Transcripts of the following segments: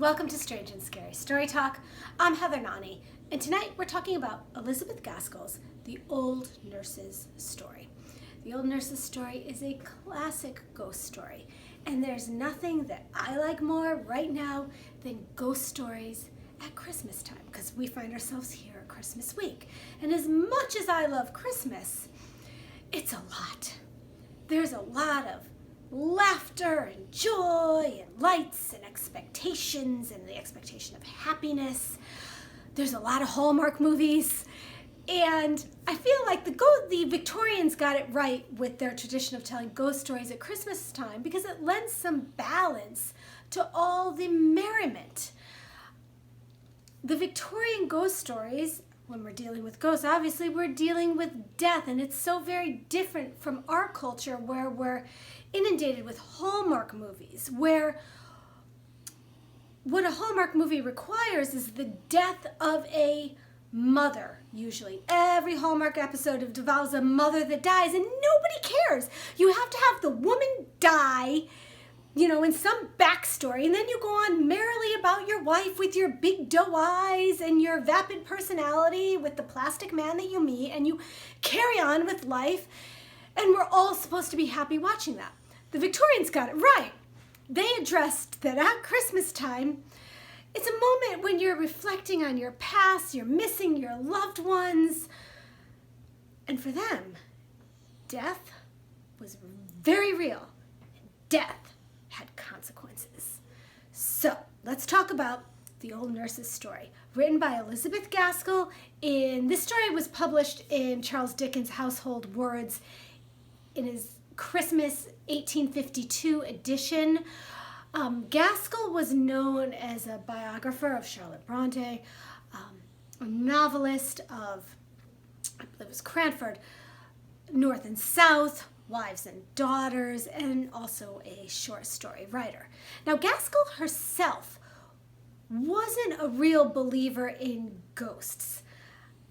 Welcome to Strange and Scary Story Talk. I'm Heather Nani, and tonight we're talking about Elizabeth.Gaskell's The Old.Nurse's Story. The Old.Nurse's Story is a classic ghost story, and there's nothing that I like more right now than ghost stories at Christmas time, because we find ourselves here at Christmas week. And as much as I love Christmas, it's a lot. There's a lot of laughter and joy and lights and expectations and the expectation of happiness. There's a lot of Hallmark movies, and I feel like the Victorians got it right with their tradition of telling ghost stories at Christmas time because it lends some balance to all the merriment. The Victorian ghost stories, when we're dealing with ghosts, obviously we're dealing with death, and it's so very different from our culture where we're inundated with Hallmark movies, where what a Hallmark movie requires is the death of a mother, usually. Every Hallmark episode involves a mother that dies, and nobody cares. You have to have the woman die, in some backstory, and then you go on merrily about your wife with your big doe eyes and your vapid personality with the plastic man that you meet, and you carry on with life, and we're all supposed to be happy watching that. The Victorians got it right. They addressed that at Christmas time, it's a moment when you're reflecting on your past, you're missing your loved ones, and for them, death was very real, and death had consequences. So let's talk about The Old.Nurse's Story, written by Elizabeth.Gaskell. This story was published in Charles Dickens' Household Words in his Christmas 1852 edition. Gaskell was known as a biographer of Charlotte Bronte, a novelist of, I believe it was Cranford, North and South, Wives and Daughters, and also a short story writer. Now, Gaskell herself wasn't a real believer in ghosts.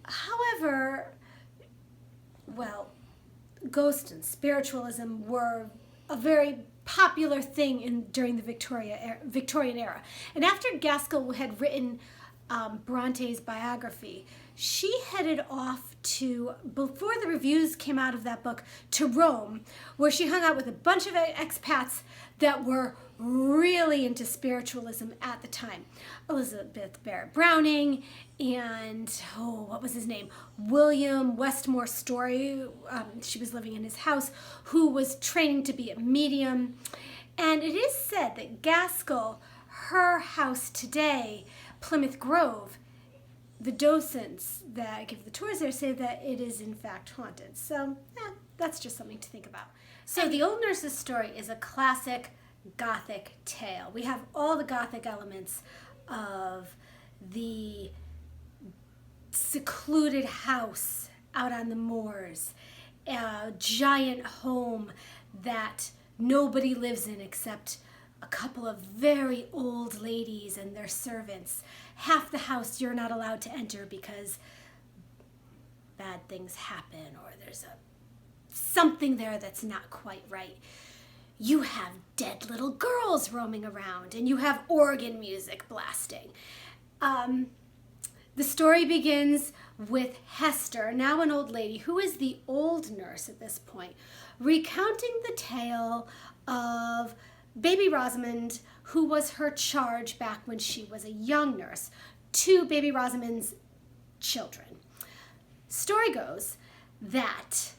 However, ghosts and spiritualism were a very popular thing during the Victorian era. And after Gaskell had written Bronte's biography, she headed off before the reviews came out of that book, to Rome, where she hung out with a bunch of expats that were really into spiritualism at the time. Elizabeth Barrett Browning and, what was his name? William Westmore Story. She was living in his house, who was training to be a medium. And it is said that Gaskell, her house today, Plymouth Grove, the docents that give the tours there say that it is in fact haunted. So that's just something to think about. So The Old.Nurse's Story is a classic gothic tale. We have all the gothic elements of the secluded house out on the moors, a giant home that nobody lives in except a couple of very old ladies and their servants. Half the house you're not allowed to enter because bad things happen, or there's something there that's not quite right. You have dead little girls roaming around, and you have organ music blasting. The story begins with Hester, now an old lady, who is the old nurse at this point, recounting the tale of baby Rosamond, who was her charge back when she was a young nurse, to baby Rosamond's children. Story goes that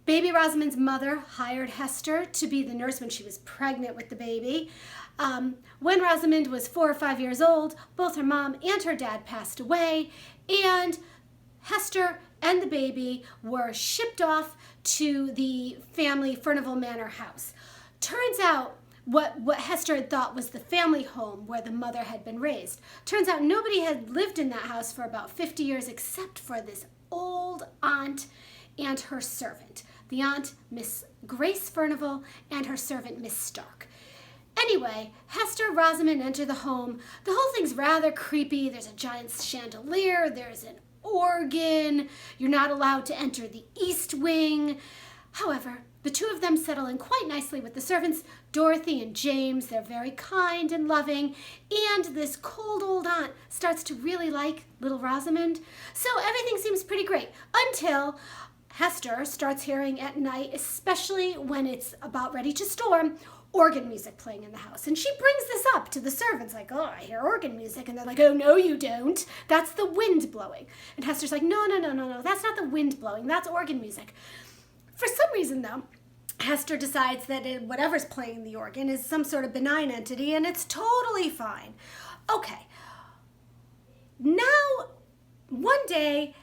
baby Rosamond's mother hired Hester to be the nurse when she was pregnant with the baby. When Rosamond was 4 or 5 years old, both her mom and her dad passed away, and Hester and the baby were shipped off to the family Furnivall Manor house. Turns out what Hester had thought was the family home where the mother had been raised. Turns out nobody had lived in that house for about 50 years except for this old aunt and her servant. The aunt, Miss Grace Furnivall, and her servant, Miss Stark. Anyway, Hester, Rosamond enter the home. The whole thing's rather creepy. There's a giant chandelier. There's an organ. You're not allowed to enter the east wing. However, The two of them settle in quite nicely with the servants, Dorothy and James. They're very kind and loving, and this cold old aunt starts to really like little Rosamond. So everything seems pretty great until Hester starts hearing at night, especially when it's about ready to storm, organ music playing in the house. And she brings this up to the servants, like, oh, I hear organ music. And they're like, oh, no, you don't. That's the wind blowing. And Hester's like, no, that's not the wind blowing. That's organ music. For some reason, though, Hester decides that whatever's playing the organ is some sort of benign entity, and it's totally fine. Okay. Now, one day,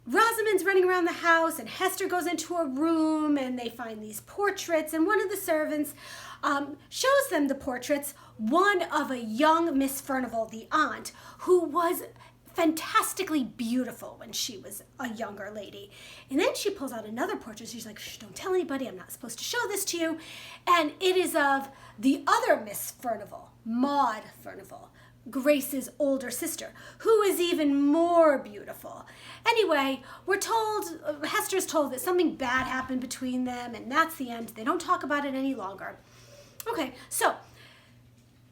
Rosamond's running around the house, and Hester goes into a room, and they find these portraits, and one of the servants shows them the portraits, one of a young Miss Furnivall, the aunt, who was fantastically beautiful when she was a younger lady. And then she pulls out another portrait. She's like, shh, don't tell anybody. I'm not supposed to show this to you. And it is of the other Miss Furnivall, Maud Furnivall, Grace's older sister, who is even more beautiful. Anyway, we're told, Hester's told that something bad happened between them, and that's the end. They don't talk about it any longer. Okay, so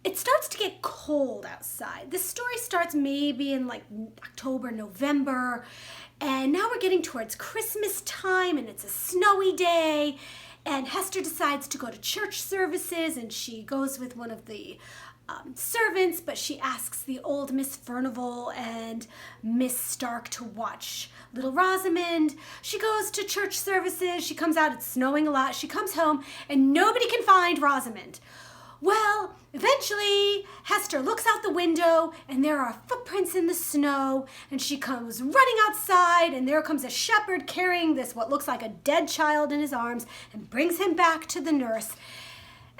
it starts to get cold outside. This story starts maybe in like October, November, and now we're getting towards Christmas time, and it's a snowy day, and Hester decides to go to church services, and she goes with one of the servants, but she asks the old Miss Furnivall and Miss Stark to watch little Rosamond. She goes to church services. She comes out. It's snowing a lot. She comes home, and nobody can find Rosamond. Well, eventually, Hester looks out the window, and there are footprints in the snow, and she comes running outside, and there comes a shepherd carrying this, what looks like a dead child in his arms, and brings him back to the nurse.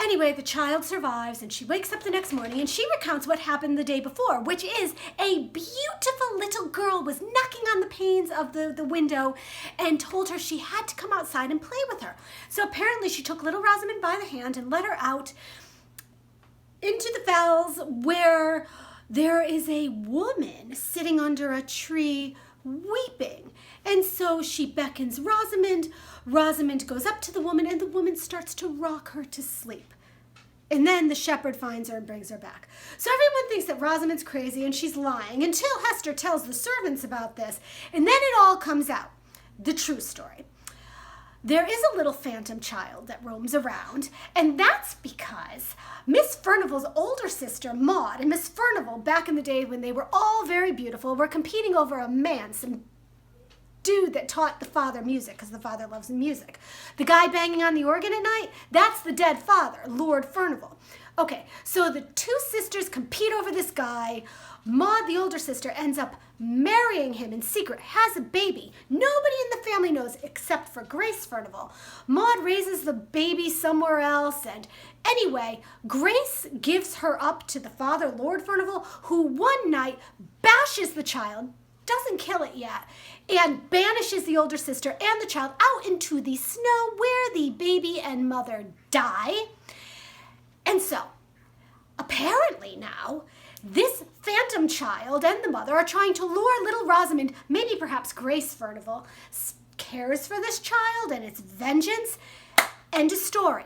Anyway, the child survives, and she wakes up the next morning, and she recounts what happened the day before, which is a beautiful little girl was knocking on the panes of the window and told her she had to come outside and play with her. So apparently she took little Rosamond by the hand and led her out into the fells, where there is a woman sitting under a tree weeping. And so she beckons Rosamond. Rosamond goes up to the woman, and the woman starts to rock her to sleep. And then the shepherd finds her and brings her back. So everyone thinks that Rosamond's crazy and she's lying until Hester tells the servants about this. And then it all comes out, the true story. There is a little phantom child that roams around, and that's because Miss Furnivall's older sister, Maud, and Miss Furnivall, back in the day when they were all very beautiful, were competing over a man, some dude that taught the father music, because the father loves music. The guy banging on the organ at night, that's the dead father, Lord Furnivall. Okay, so the two sisters compete over this guy. Maud, the older sister, ends up marrying him in secret, has a baby. Nobody in the family knows except for Grace Furnivall. Maud raises the baby somewhere else, and anyway, Grace gives her up to the father, Lord Furnivall, who one night bashes the child, doesn't kill it yet, and banishes the older sister and the child out into the snow where the baby and mother die. And so, apparently now, this phantom child and the mother are trying to lure little Rosamond, maybe perhaps Grace Furnivall, cares for this child and its vengeance. End of story.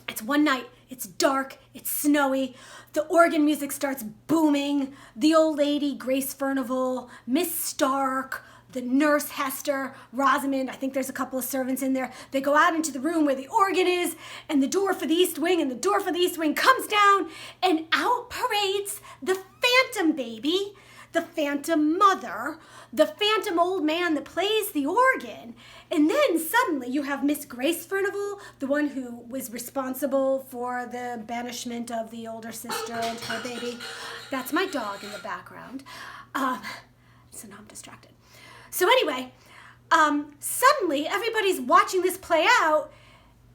It's one night, it's dark, it's snowy, the organ music starts booming, the old lady, Grace Furnivall, Miss Stark, the nurse, Hester, Rosamond, I think there's a couple of servants in there. They go out into the room where the organ is, and the door for the east wing, and the door for the east wing comes down, and out parades the phantom baby, the phantom mother, the phantom old man that plays the organ. And then suddenly you have Miss Grace Furnivall, the one who was responsible for the banishment of the older sister and her baby. That's my dog in the background. So now I'm distracted. So anyway, suddenly everybody's watching this play out,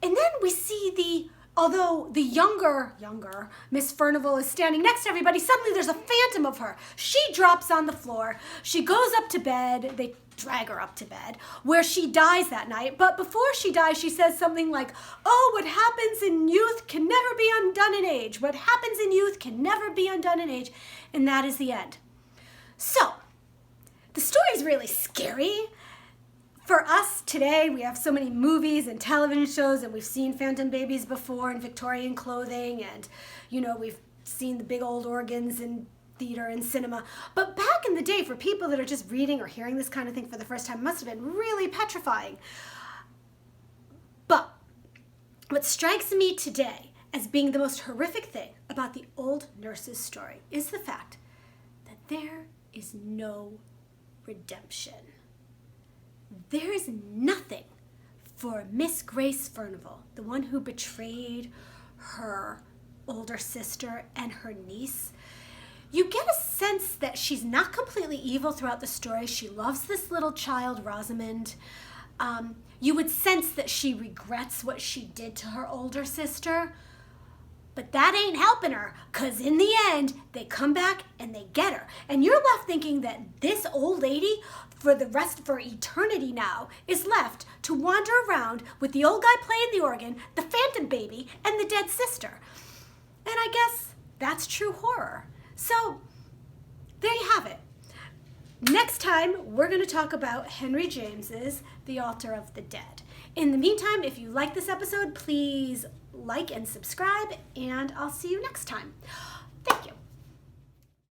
and then we see although the younger Miss Furnivall is standing next to everybody, suddenly there's a phantom of her. She drops on the floor. She goes up to bed. They drag her up to bed, where she dies that night. But before she dies, she says something like, oh, what happens in youth can never be undone in age. What happens in youth can never be undone in age. And that is the end. So, the story is really scary. For us today, we have so many movies and television shows, and we've seen phantom babies before in Victorian clothing, and we've seen the big old organs in theater and cinema. But back in the day, for people that are just reading or hearing this kind of thing for the first time, it must have been really petrifying. But what strikes me today as being the most horrific thing about the Old Nurse's story is the fact that there is no redemption. There is nothing for Miss Grace Furnivall, the one who betrayed her older sister and her niece. You get a sense that she's not completely evil throughout the story. She loves this little child, Rosamond. You would sense that she regrets what she did to her older sister. But that ain't helping her, because in the end, they come back and they get her. And you're left thinking that this old lady, for eternity now, is left to wander around with the old guy playing the organ, the phantom baby, and the dead sister. And I guess that's true horror. So, there you have it. Next time, we're going to talk about Henry James's The Altar of the Dead. In the meantime, if you like this episode, please like and subscribe, and I'll see you next time.